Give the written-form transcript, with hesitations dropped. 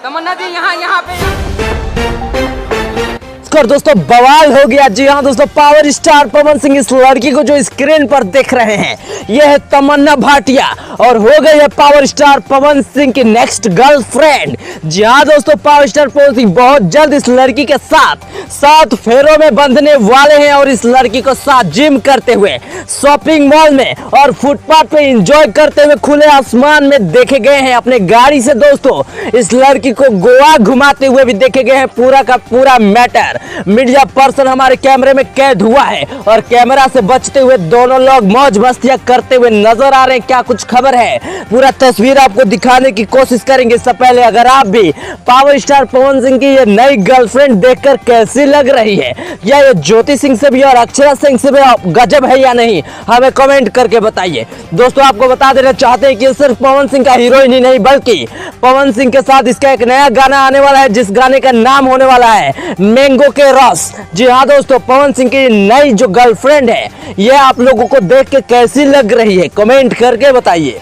तमन्ना जी यहाँ पे कर दोस्तों बवाल हो गया। जी हाँ दोस्तों, पावर स्टार पवन सिंह इस लड़की को जो स्क्रीन पर देख रहे हैं यह है तमन्ना भाटिया और हो गई है पावर स्टार पवन सिंह की नेक्स्ट गर्लफ्रेंड। जी हाँ दोस्तों, पावर स्टार पवन सिंह बहुत जल्द इस लड़की के साथ 7 फेरों में बंधने वाले हैं और इस लड़की को साथ जिम करते हुए, शॉपिंग मॉल में और फुटपाथ पे एंजॉय करते हुए खुले आसमान में देखे गए हैं। अपने गाड़ी से दोस्तों इस लड़की को गोवा घुमाते हुए भी देखे गए हैं। पूरा का पूरा मैटर मीडिया पर्सन हमारे कैमरे में कैद हुआ है और कैमरा से बचते हुए दोनों लोग मौज मस्तियां करते हुए नजर आ रहे हैं। क्या कुछ खबर है, पूरा तस्वीर आपको दिखाने की कोशिश करेंगे। इससे पहले अगर आप भी पावर स्टार पवन सिंह की ये नई गर्लफ्रेंड देखकर कैसी लग रही है, या ये ज्योति सिंह से भी और अक्षरा सिंह से भी गजब है या नहीं, हमें कमेंट करके बताइए। दोस्तों आपको बता देना चाहते हैं कि सिर्फ पवन सिंह का हीरोइन ही नहीं बल्कि पवन सिंह के साथ इसका एक नया गाना आने वाला है जिस गाने का नाम होने वाला है मैंगो के रस। जी हाँ दोस्तों, पवन सिंह की नई जो गर्लफ्रेंड है ये आप लोगों को देख के कैसी लग रही है, कमेंट करके बताइए।